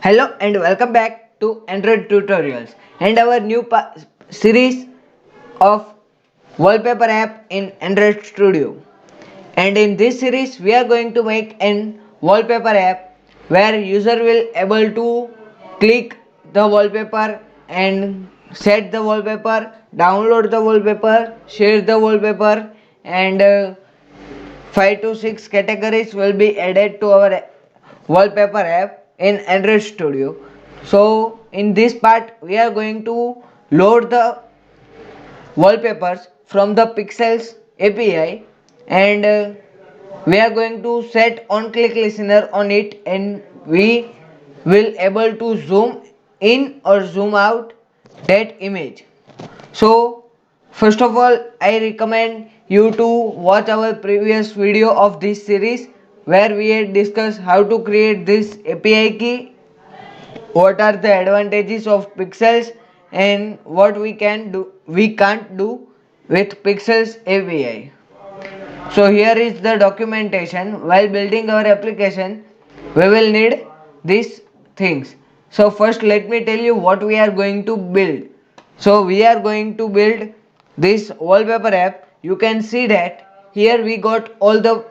Hello and welcome back to Android Tutorials and our new series of wallpaper app in Android Studio. And in this series we are going to make an wallpaper app where user will able to click the wallpaper and set the wallpaper, download the wallpaper, share the wallpaper, and 5 to 6 categories will be added to our wallpaper app in Android Studio. So in this part we are going to load the wallpapers from the Pixels API, and we are going to set on click listener on it, and we will able to zoom in or zoom out that image. So first of all, I recommend you to watch our previous video of this series where we had discussed how to create this API key, what are the advantages of pixels, and what we can't do with pixels API. So here is the documentation. While building our application we will need these things. So first let me tell you what we are going to build. So we are going to build this wallpaper app. You can see that here we got all the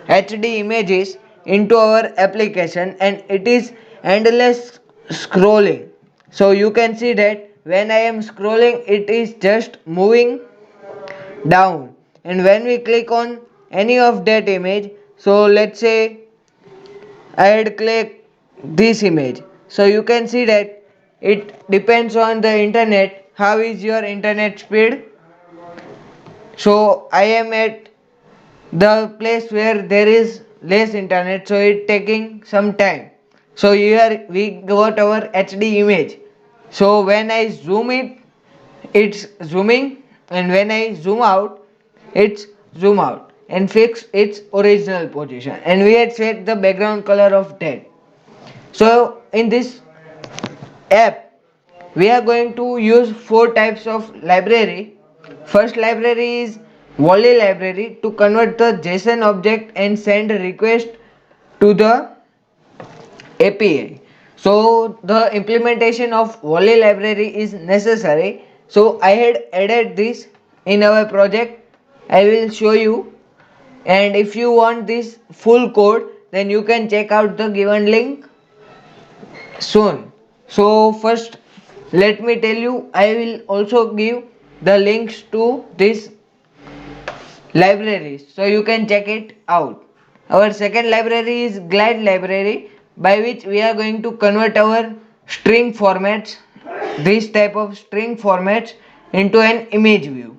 HD images into our application, and it is endless scrolling. So you can see that when I am scrolling it is just moving down, and when we click on any of that image, so let's say I had clicked this image, so you can see that it depends on the internet. How is your internet speed? So I am at the place where there is less internet, so it taking some time. So here we got our HD image. So when I zoom it, it's zooming, and when I zoom out, it's zoom out and fix its original position, and we had set the background color of that. So in this app we are going to use four types of library. First library is Wally library to convert the JSON object and send a request to the API. So the implementation of Wally library is necessary. So I had added this in our project. I will show you, and if you want this full code then you can check out the given link soon. So first let me tell you, I will also give the links to this libraries so you can check it out. Our second library is Glide library, by which we are going to convert our string formats, this type of string formats, into an image view.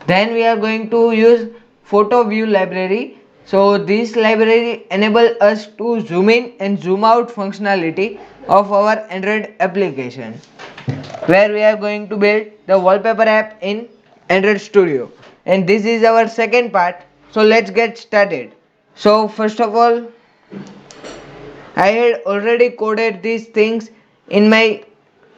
Then we are going to use photo view library. So this library enable us to zoom in and zoom out functionality of our Android application, where we are going to build the wallpaper app in Android Studio. And this is our second part. So let's get started. So first of all, I had already coded these things in my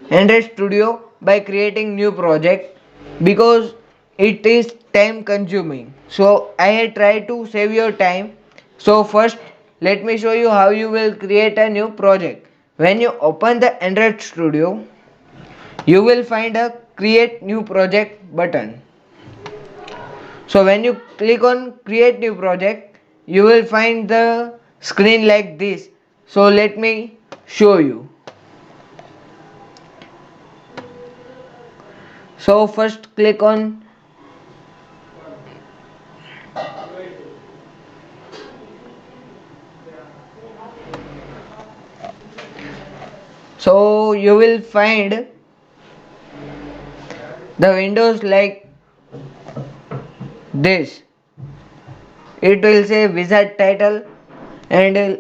Android Studio by creating new project, because it is time consuming. So I had tried to save your time. So first let me show you how you will create a new project. When you open the Android Studio, you will find a create new project button. So when you click on create new project, you will find the screen like this. So let me show you. So first click on so you will find the windows like this. It will say wizard title, and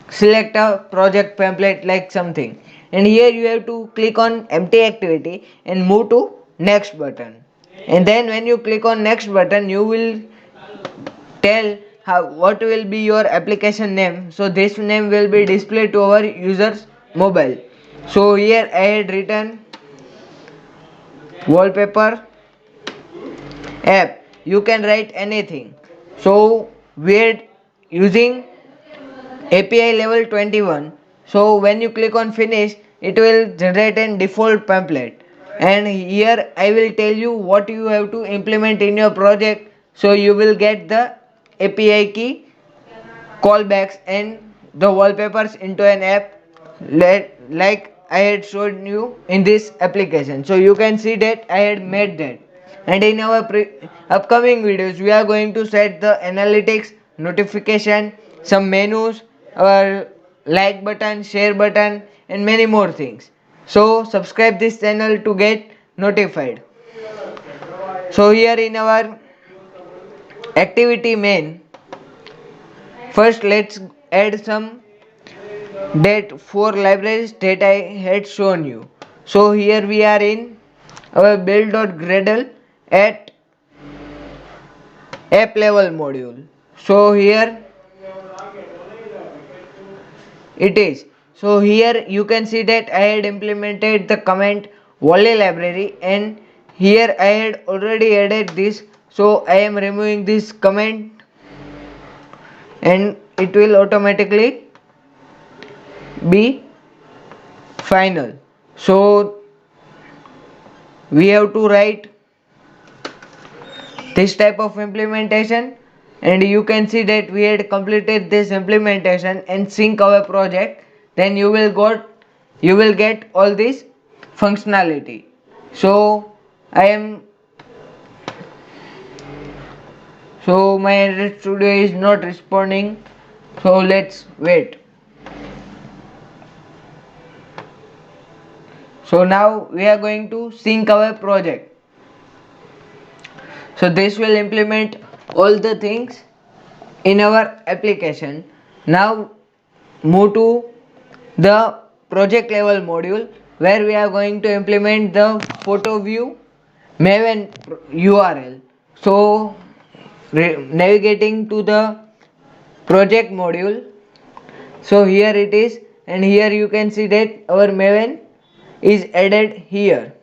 select a project template like something, and here you have to click on empty activity and move to next button, and then when you click on next button you will tell what will be your application name. So this name will be displayed to our users mobile. So here I had written wallpaper app. You can write anything. So we are using API level 21. So when you click on finish, it will generate a default template. And here I will tell you what you have to implement in your project. So you will get the API key, callbacks and the wallpapers into an app like I had shown you in this application. So you can see that I had made that. And in our upcoming videos, we are going to set the analytics, notification, some menus, our like button, share button, and many more things. So subscribe this channel to get notified. So here in our activity main, first let's add some that 4 libraries that I had shown you. So here we are in our build.gradle at app level module. So here it is. So here you can see that I had implemented the comment volley library, and here I had already added this. So I am removing this comment and it will automatically be final. So we have to write this type of implementation, and you can see that we had completed this implementation and sync our project. Then you will get all this functionality. So my Android Studio is not responding, so let's wait. So now we are going to sync our project. So this will implement all the things in our application. Now move to the project level module, where we are going to implement the photo view Maven URL. So navigating to the project module. So here it is, and here you can see that our Maven is added here.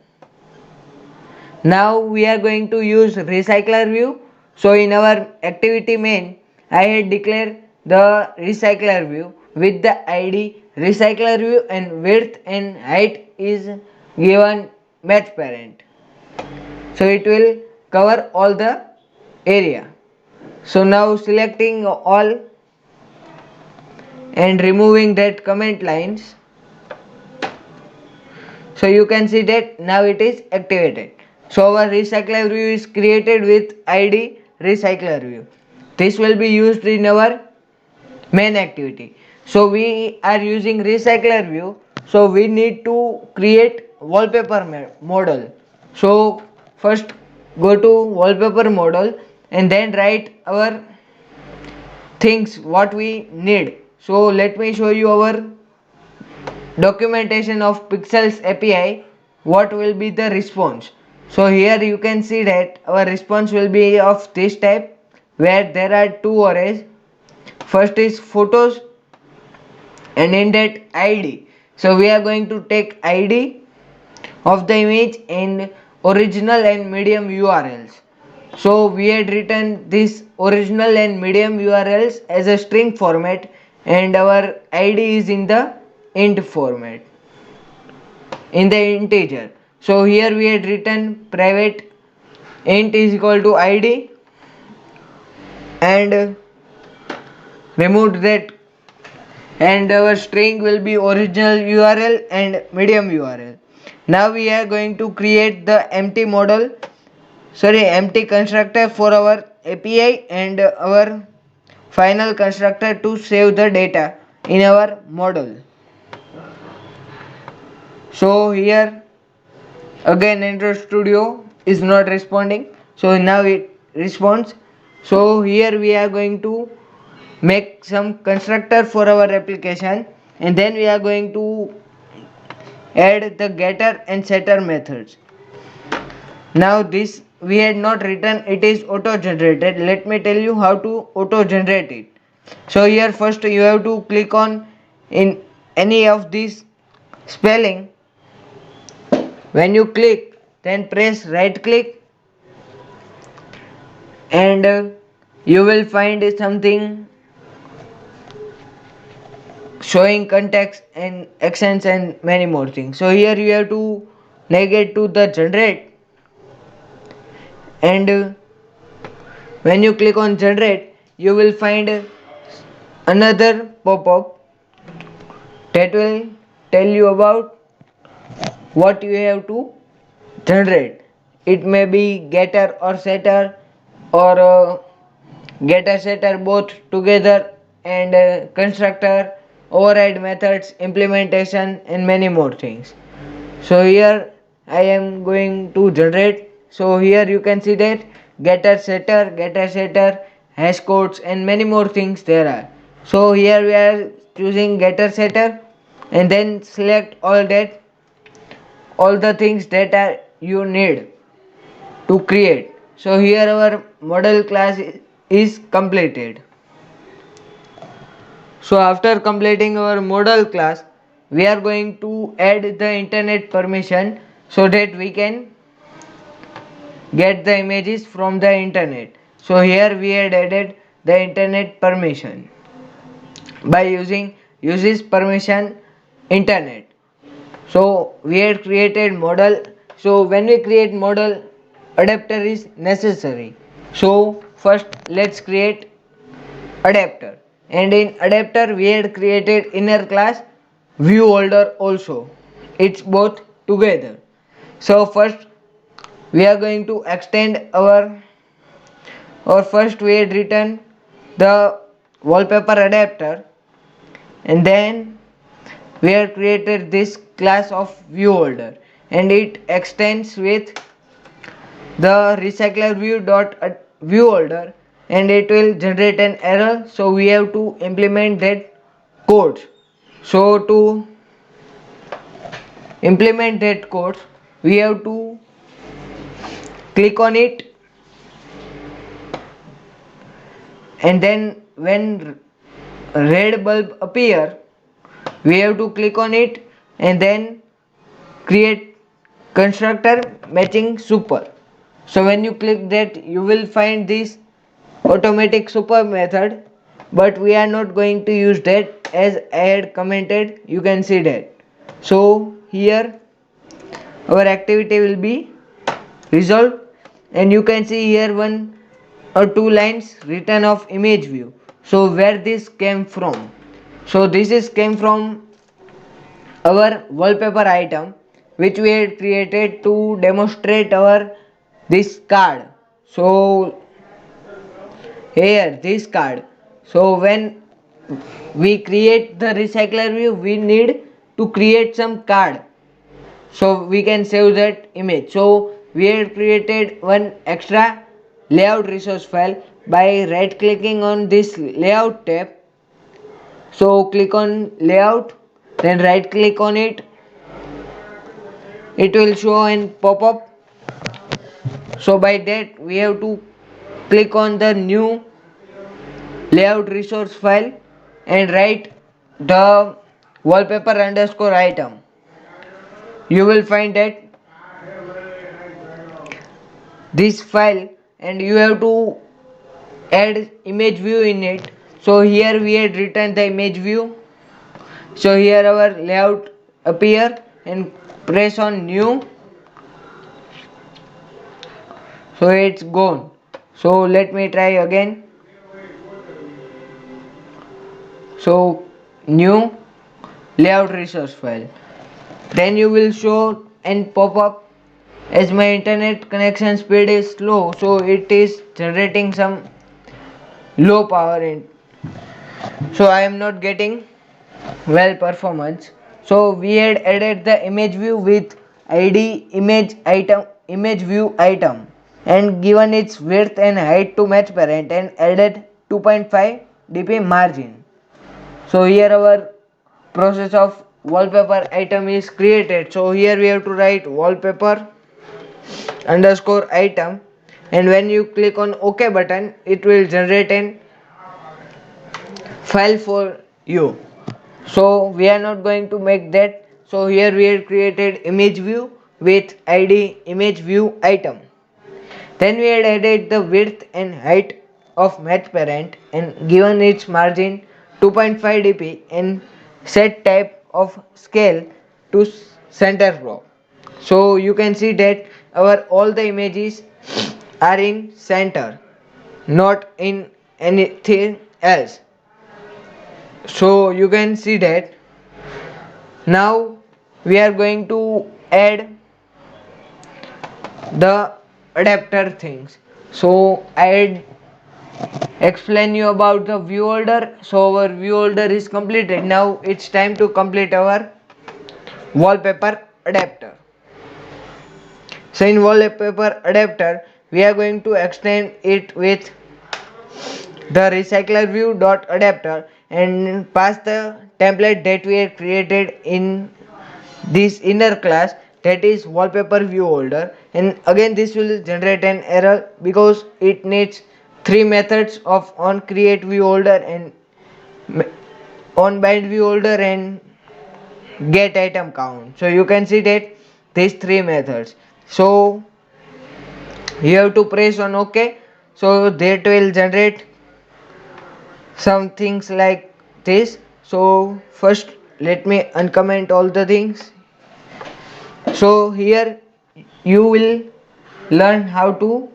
Now we are going to use recycler view. So in our activity main, I had declared the recycler view with the ID recycler view, and width and height is given match parent. So it will cover all the area. So now selecting all and removing that comment lines. So you can see that now it is activated. So our recycler view is created with ID recycler view. This will be used in our main activity. So we are using recycler view. So we need to create wallpaper model. So first go to wallpaper model and then write our things what we need. So let me show you our documentation of Pixels API. What will be the response? So here you can see that our response will be of this type, where there are two arrays. First is photos and in that ID. So we are going to take ID of the image and original and medium URLs. So we had written this original and medium URLs as a string format, and our ID is in the int format, in the integer. So here we had written private int is equal to ID and removed that, and our string will be original URL and medium URL. Now we are going to create the empty constructor for our API and our final constructor to save the data in our model. So here again Android Studio is not responding, so now it responds. So here we are going to make some constructor for our application, and then we are going to add the getter and setter methods. Now this we had not written, it is auto generated. Let me tell you how to auto generate it. So here first you have to click on in any of these spelling. When you click, then press right click and you will find something showing context and accents and many more things. So here you have to navigate to the generate, and when you click on generate you will find another pop-up that will tell you about what you have to generate. It may be getter or setter, or getter setter both together, and constructor, override methods, implementation, and many more things. So here I am going to generate. So here you can see that getter setter, hash codes, and many more things there are. So here we are choosing getter setter, and then select all the things that are you need to create. So here our model class is completed. So after completing our model class, we are going to add the internet permission so that we can get the images from the internet. So here we had added the internet permission by using uses permission internet. So we had created model. So when we create model, adapter is necessary. So first let's create adapter, and in adapter we had created inner class view holder also. It's both together. So first we are going to extend our, or first we had written the wallpaper adapter, and then we have created this class of view holder, and it extends with the recycler view dot view holder, and it will generate an error. So we have to implement that code. So to implement that code we have to click on it, and then when red bulb appear we have to click on it, and then create constructor matching super. So when you click that you will find this automatic super method, but we are not going to use that as I had commented. You can see that. So here our activity will be resolved, and you can see here one or two lines written of image view. So where this came from? So this is came from our wallpaper item which we had created to demonstrate our this card. So here this card. So when we create the recycler view we need to create some card so we can save that image. So we had created one extra layout resource file by right clicking on this layout tab. So click on layout, then right click on it, it will show and pop up. So by that we have to click on the new layout resource file and write the wallpaper underscore item. You will find that this file, and you have to add image view in it. So here we had written the image view. So here our layout appear, and press on new. So it's gone. So let me try again. So new layout resource file. Then you will show and pop up. As my internet connection speed is slow, so it is generating some low power in. So I am not getting well performance. So we had added the image view with id image view item, and given its width and height to match parent, and added 2.5 dp margin. So here our process of wallpaper item is created. So here we have to write wallpaper underscore item, and when you click on OK button it will generate an file for you. So we are not going to make that. So here we have created image view with id image view item. Then we had added the width and height of match parent, and given its margin 2.5 dp, and set type of scale to center crop. So you can see that our all the images are in center, not in anything else. So you can see that now we are going to add the adapter things. So I explain you about the view holder. So our view holder is completed. Now it's time to complete our wallpaper adapter. So in wallpaper adapter we are going to extend it with the recycler view dot adapter and pass the template that we have created in this inner class, that is wallpaper view holder. And again this will generate an error because it needs three methods of on create view holder and on bind view holder and get item count. So you can see that these three methods. So you have to press on OK. So that will generate some things like this. So first let me uncomment all the things. So here you will learn how to,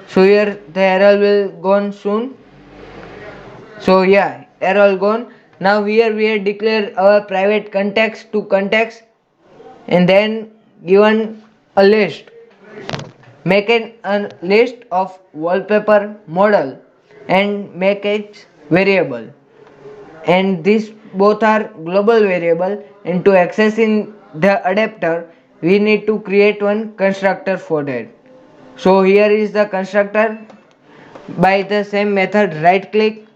so here the error will gone soon. So yeah, error gone. Now here we have declared our private context to context and then given a list. Make a list of wallpaper model and make it variable. And these both are global variable, and to access in the adapter we need to create one constructor for that. So here is the constructor. By the same method right click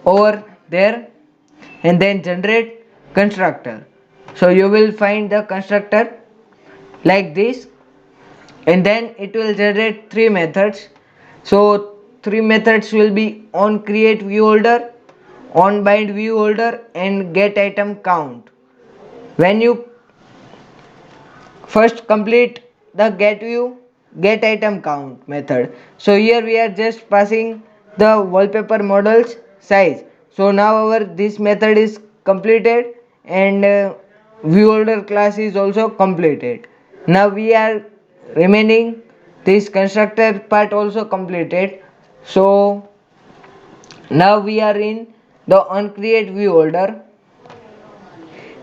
over there and then generate constructor. So you will find the constructor like this and then it will generate three methods. So three methods will be on create view holder, on bind view holder and get item count. When you first complete the get item count method, so here we are just passing the wallpaper models size. So now our this method is completed and view holder class is also completed. Now we are remaining this constructor part also completed. So now we are in the on create view holder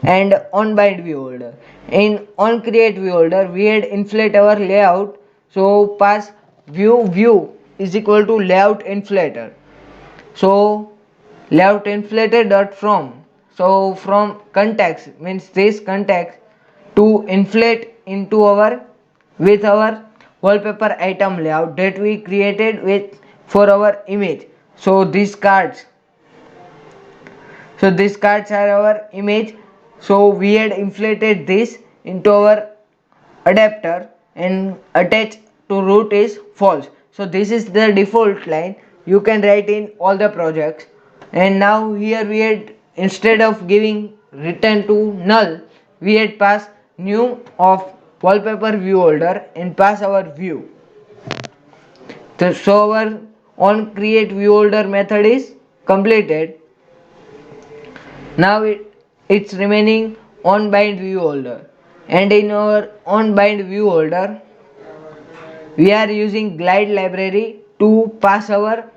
and on bind view holder. In on create view holder we had inflate our layout. So pass view is equal to layout inflator. So layout inflator dot from, so from context means this context to inflate into our with our wallpaper item layout that we created with for our image. So these cards, so these cards are our image. So we had inflated this into our adapter and attach to root is false. So this is the default line you can write in all the projects. And now here we had, instead of giving return to null, we had pass new of wallpaper view holder and pass our view. So our on create view holder method is completed. Now it's remaining on bind view holder, and in our on bind view holder we are using glide library to pass our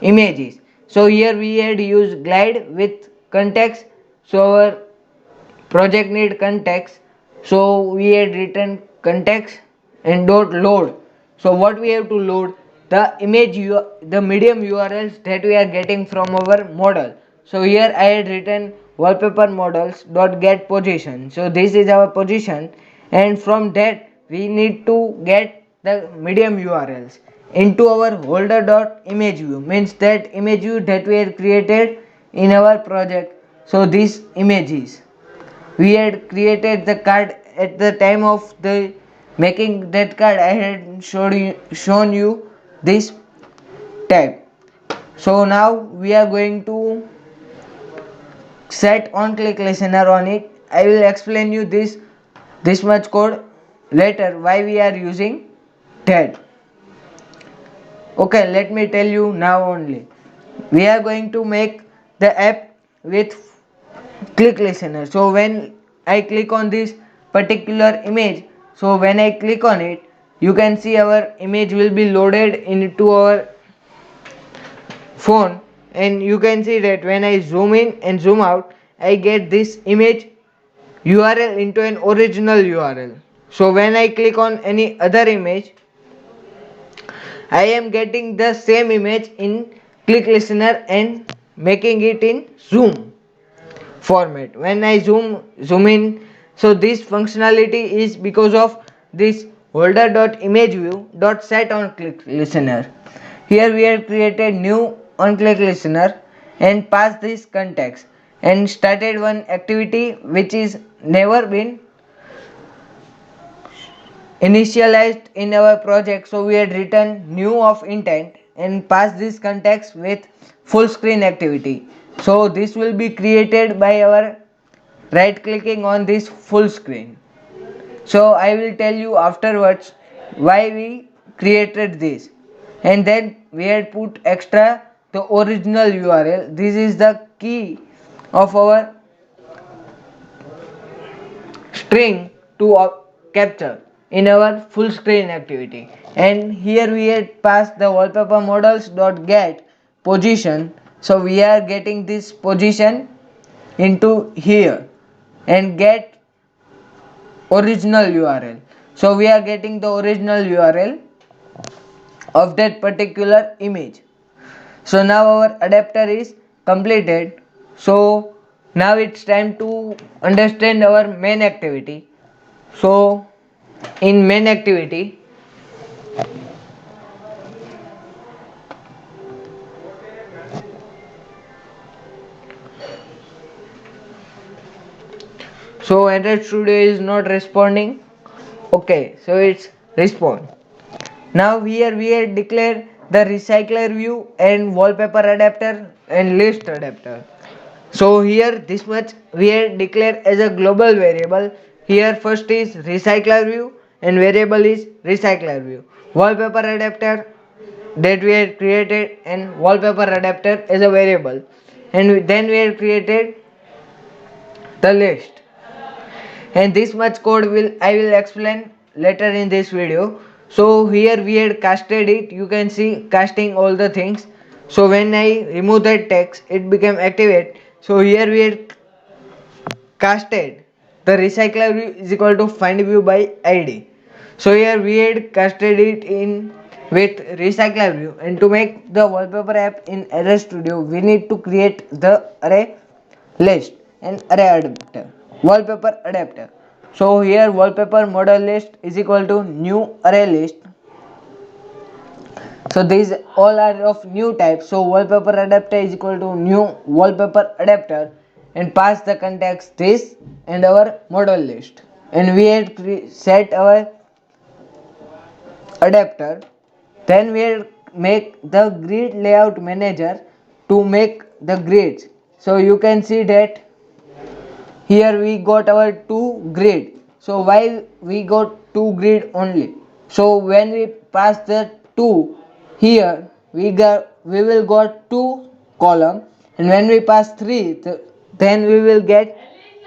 images. So here we had used glide with context. So our project need context. So we had written context and dot load. So what we have to load, the image the medium URLs that we are getting from our model. So here I had written wallpaper models dot get position. So this is our position, and from that we need to get the medium URLs into our holder dot image view, means that image view that we had created in our project. So these images we had created the card at the time of the making that card. I had shown you this tag. So now we are going to set on click listener on it. I will explain you this much code later why we are using that. Okay, let me tell you now only. We are going to make the app with click listener. So when I click on this particular image, so when I click on it, you can see our image will be loaded into our phone, and you can see that when I zoom in and zoom out, I get this image URL into an original URL. So when I click on any other image, I am getting the same image in click listener and making it in zoom format. When I zoom in, so this functionality is because of this holder.imageview.set on click listener. Here we have created new on click listener and passed this context and started one activity which is never been initialized in our project. So we had written new of intent and passed this context with full screen activity. So this will be created by our right clicking on this full screen. So I will tell you afterwards why we created this. And then we had put extra the original URL. This is the key of our string to capture in our full screen activity. And here we had passed the wallpaper models dot get position. So we are getting this position into here and get original URL. So we are getting the original URL of that particular image. So now our adapter is completed. So now it's time to understand our main activity. So in main activity, so Android Studio is not responding. Okay, so it's respond. Now here we have declared the recycler view and wallpaper adapter and list adapter. So here this much we have declared as a global variable. Here first is recycler view and variable is recycler view. Wallpaper adapter that we have created and wallpaper adapter as a variable. And then we have created the list. And this much code I will explain later in this video. So here we had casted it. You can see casting all the things. So when I remove that text, it became activate. So here we had casted the recycler view is equal to find view by ID. So here we had casted it in with recycler view, and to make the wallpaper app in Array Studio we need to create the array list and array adapter wallpaper adapter. So here wallpaper model list is equal to new array list. So these all are of new type. So wallpaper adapter is equal to new wallpaper adapter and pass the context this and our model list. And we had set our adapter. Then we had make the grid layout manager to make the grids. So you can see that here we got our two grid. So why we got two grid only? So when we pass the two here, we will got two column, and when we pass three, then we will get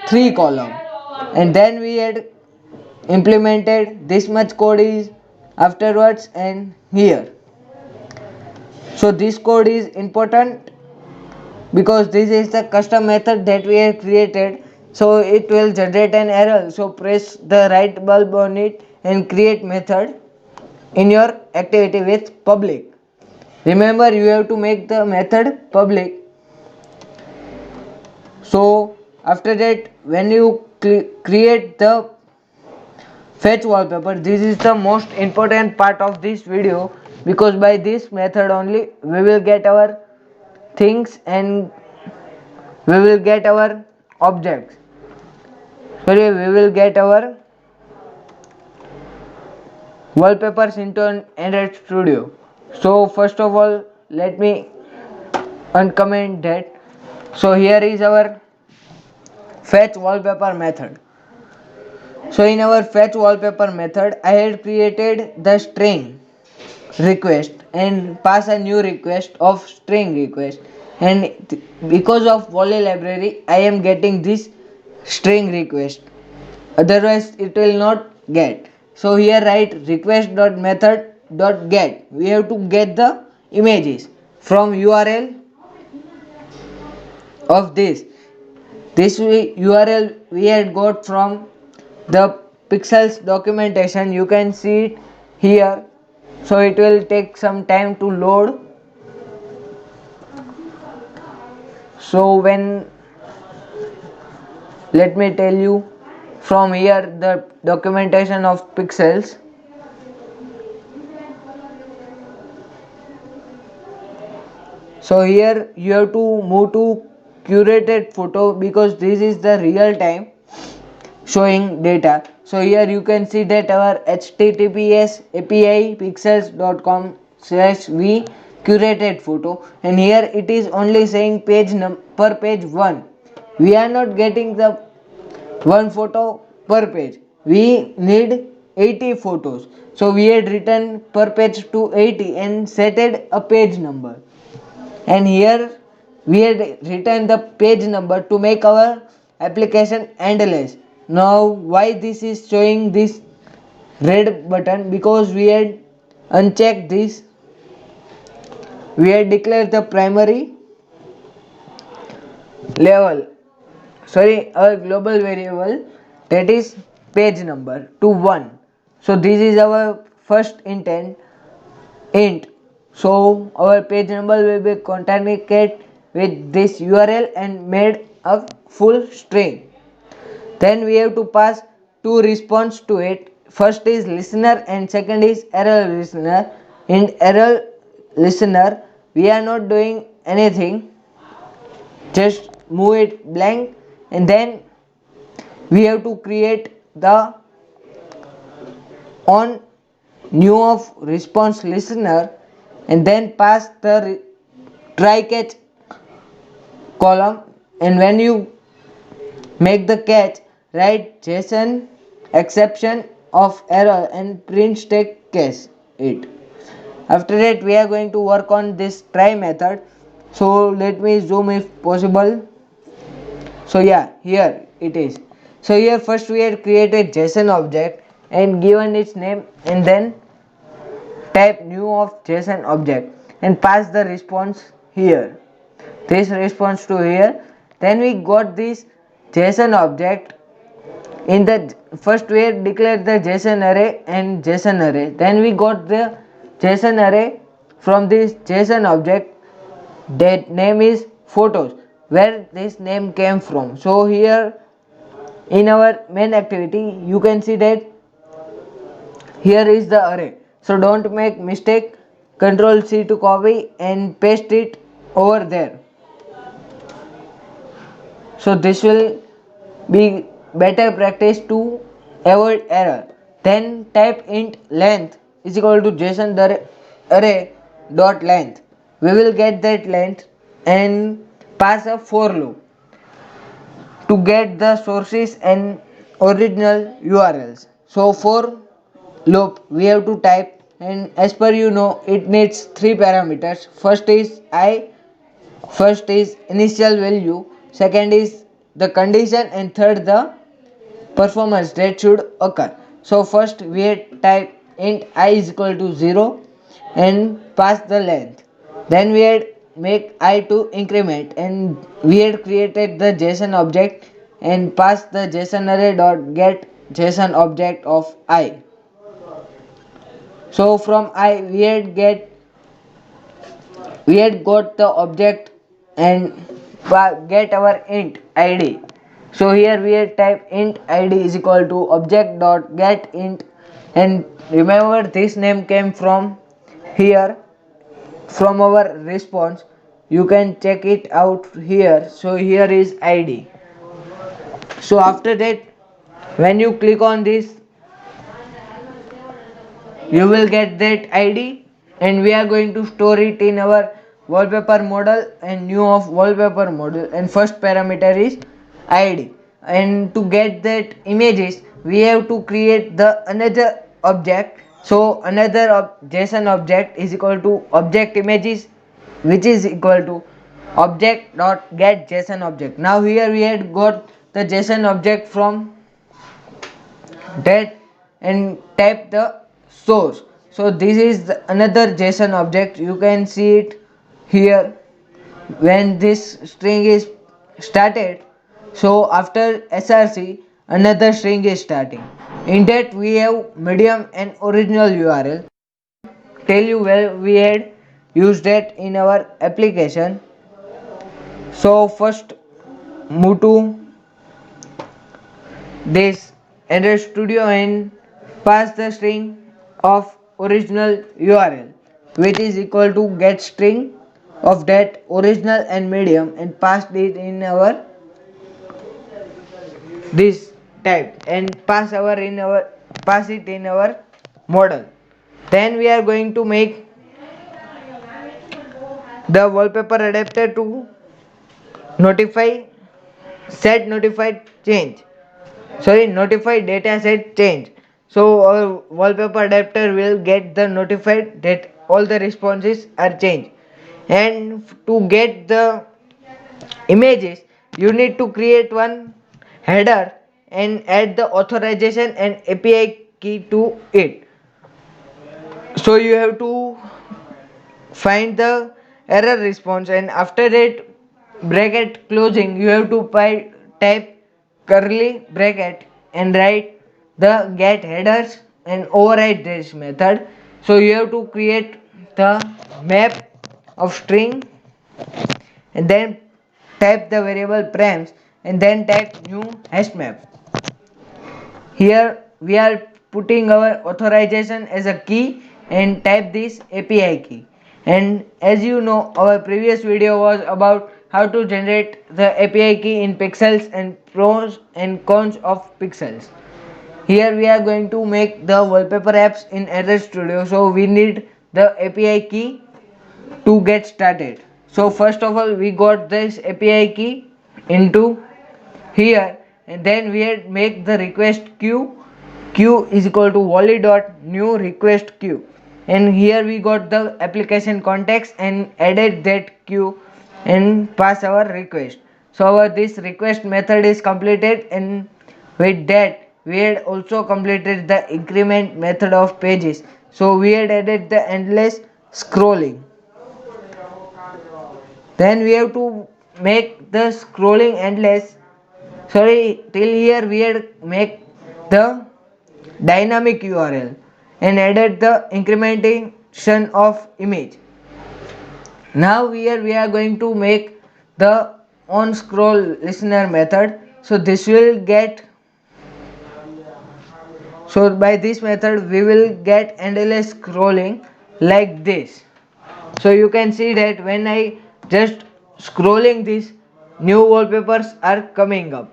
three column. And then we had implemented this much code is afterwards and here. So this code is important because this is the custom method that we have created. So it will generate an error. So press the right bulb on it and create method in your activity with public. Remember, you have to make the method public. So after that, when you create the fetch wallpaper, this is the most important part of this video, because by this method only we will get our things and we will get our objects. Sorry, we will get our wallpapers into Android Studio. So first of all, let me uncomment that. So here is our fetch wallpaper method. So in our fetch wallpaper method, I had created the string request and pass a new request of string request. and because of volley library I am getting this string request, otherwise it will not get. So here write request.method.get. We have to get the images from URL of this URL we had got from the pixels documentation. You can see it here, so it will take some time to load. So when, let me tell you from here the documentation of pixels. So here you have to move to curated photo because this is the real time showing data. So here you can see that our https api pixels.com/v curated photo, and here it is only saying per page 1. We are not getting the one photo per page. We need 80 photos. So we had written per page to 80 and set a page number. And here we had written the page number to make our application endless. Now why this is showing this red button? Because we had unchecked this. We had declared the primary level, sorry, a global variable, that is page number, to 1. So this is our first int. So our page number will be concatenated with this URL and made a full string. Then we have to pass two response to it. First is listener and second is error listener. In error listener we are not doing anything, just move it blank, and then we have to create the on new of response listener and then pass the try catch column, and when you make the catch write JSON exception of error and print stack case it. After that we are going to work on this try method. So let me zoom if possible. So yeah, here it is. So here first we had created JSON object and given its name, and then type new of JSON object and pass the response here, this response to here. Then we got this JSON object. In the first we had declared the JSON array and JSON array, then we got the JSON array from this JSON object that name is photos, where this name came from. So here in our main activity you can see that here is the array. So don't make mistake, Control C to copy and paste it over there. So this will be better practice to avoid error. Then type int length is equal to JSON array dot length. We will get that length and pass a for loop to get the sources and original URLs. So for loop we have to type, and as per you know it needs three parameters. First is initial value, second is the condition, and third the performance that should occur. So first we had type int I is equal to 0 and pass the length. Then we had make I to increment, and we had created the JSON object and pass the JSON array dot get JSON object of I. So from I we had got the object and get our int id. So here we had type int id is equal to object dot get int, and remember this name came from here, from our response. You can check it out here. So here is id. So after that when you click on this you will get that id, and we are going to store it in our wallpaper model and new of wallpaper model, and first parameter is id. And to get that images we have to create the another object. So another JSON object is equal to object images, which is equal to object dot get JSON object. Now here we had got the JSON object from that and type the source. So this is another JSON object. You can see it here when this string is started. So after src another string is starting. In that we have medium and original URL. Tell you where we had used that in our application. So first move to this Android Studio and pass the string of original URL, which is equal to get string of that original and medium, and pass it in our this type and pass it in our model. Then we are going to make the wallpaper adapter to notify set notified change, notify data set change. So our wallpaper adapter will get the notified that all the responses are changed. And to get the images you need to create one header and add the authorization and API key to it. So you have to find the error response, and after that bracket closing you have to type curly bracket and write the get headers and override this method. So you have to create the map of string and then type the variable params and then type new hash map. Here we are putting our authorization as a key and type this API key. And as you know, our previous video was about how to generate the API key in pixels and pros and cons of pixels. Here we are going to make the wallpaper apps in Android Studio, so we need the API key to get started. So first of all we got this API key into here, and then we had make the request queue is equal to volley dot new request queue, and here we got the application context and added that queue and pass our request. So our this request method is completed, and with that we had also completed the increment method of pages. So we had added the endless scrolling. Then we have to make the scrolling endless. Till here we had make the dynamic URL and added the incrementation of image. Now here we are going to make the on scroll listener method. So this will get, so by this method we will get endless scrolling like this. So you can see that when I just scrolling this, new wallpapers are coming up.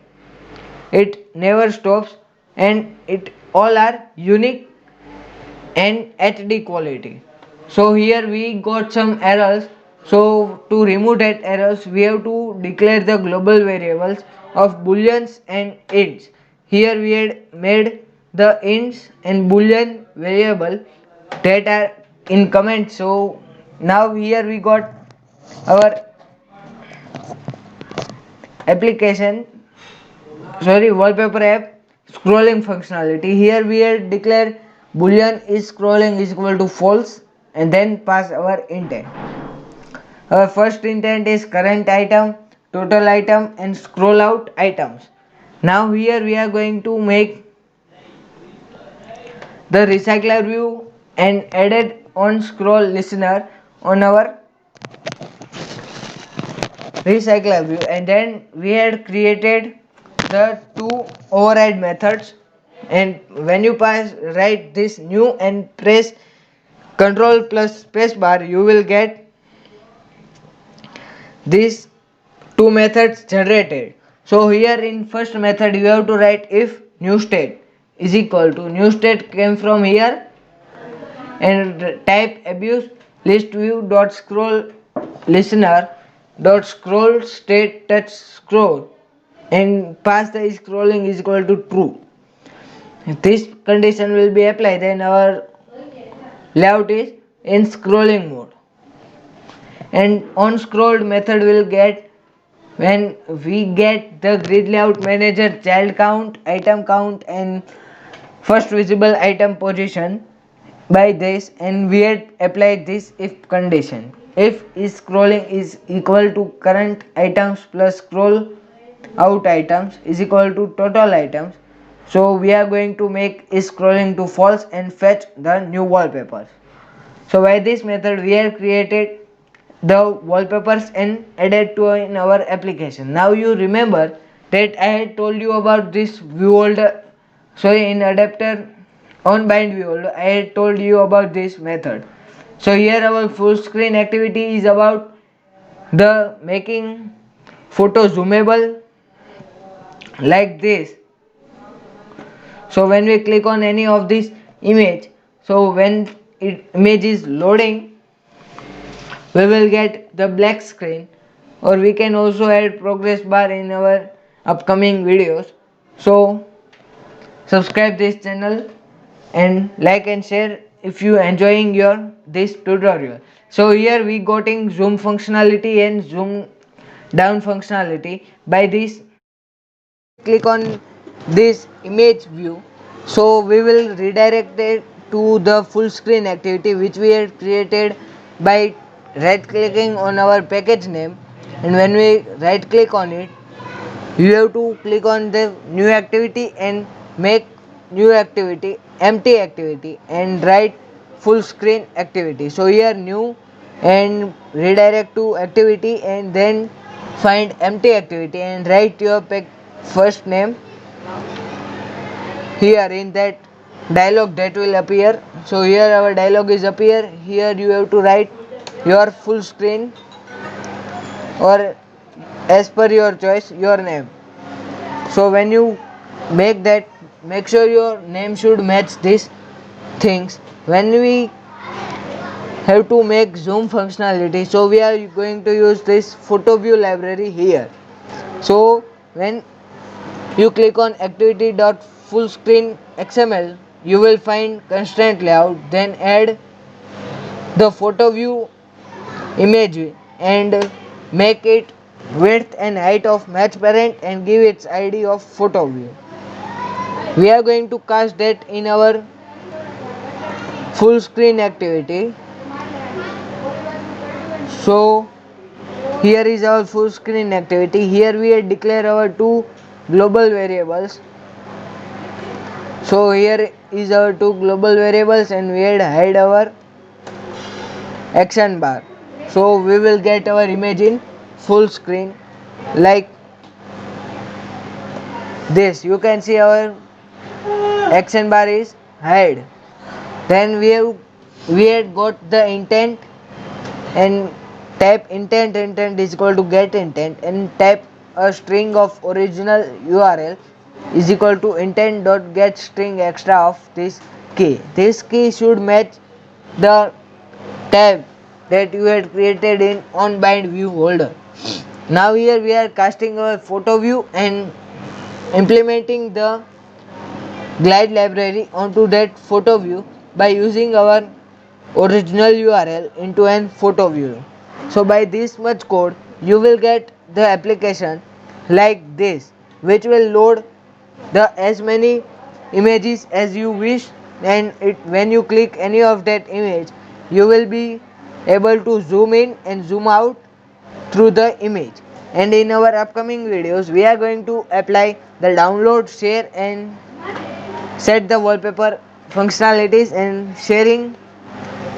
It never stops and it all are unique and HD quality. So here we got some errors. So to remove that errors we have to declare the global variables of booleans and ints. Here we had made the ints and boolean variable that are in comment. So now here we got our application, wallpaper app scrolling functionality. Here we have declared boolean is scrolling is equal to false and then pass our intent. Our first intent is current item, total item and scroll out items. Now here we are going to make the recycler view and added on scroll listener on our recycler view, and then we had created the two override methods, and when you write this new and press control plus space bar you will get these two methods generated. So here in first method you have to write if new state is equal to new state came from here, and type abuse list view dot scroll listener dot scroll state touch scroll and pass the scrolling is equal to true. If this condition will be applied, then our layout is in scrolling mode. and on scrolled method will get when we get the grid layout manager child count, item count and first visible item position by this, and we had applied this if condition. If is scrolling is equal to current items plus scroll out items is equal to total items. So we are going to make is scrolling to false and fetch the new wallpapers. So by this method we have created the wallpapers and added to in our application. Now you remember that I had told you about this view holder, sorry, in adapter on bind view holder I had told you about this method. So here our full screen activity is about the making photo zoomable like this. So when we click on any of this image, so when image is loading, we will get the black screen, or we can also add progress bar in our upcoming videos. So subscribe this channel and like and share if you enjoying your this tutorial. So here we getting zoom functionality and zoom down functionality. By this click on this image view, so we will redirect it to the full screen activity which we had created by right clicking on our package name, and when we right click on it you have to click on the new activity and make new activity empty activity and write full screen activity. So here new and redirect to activity and then find empty activity and write your first name here in that dialog that will appear. So here our dialog is appear. Here you have to write your full screen or as per your choice your name. So when you make that, make sure your name should match these things. When we have to make zoom functionality, so we are going to use this photo view library here. So when you click on activity.fullscreen XML, you will find constraint layout, then add the photo view image and make it width and height of match parent and give its ID of photo view. We are going to cast that in our full screen activity. So here is our full screen activity. Here we declare our two global variables. So here is our two global variables and we had hide our action bar. So we will get our image in full screen like this. You can see our action bar is hide. Then we had got the intent and type intent is equal to get intent and type a string of original URL is equal to intent dot get string extra of this key. This key should match the tab that you had created in on bind view holder. Now here we are casting our photo view and implementing the glide library onto that photo view by using our original URL into an photo view. So by this much code you will get the application like this, which will load the as many images as you wish, and when you click any of that image you will be able to zoom in and zoom out through the image. And in our upcoming videos we are going to apply the download, share and set the wallpaper functionalities and sharing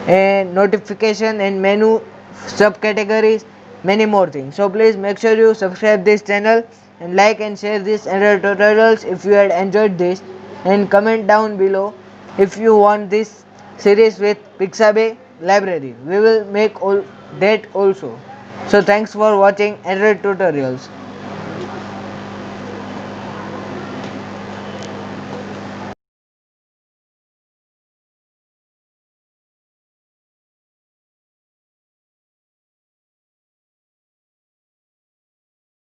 and notification and menu subcategories, many more things. So please make sure you subscribe this channel and like and share this Android tutorials if you had enjoyed this, and comment down below if you want this series with Pixabay library. We will make all that also. So thanks for watching Android tutorials.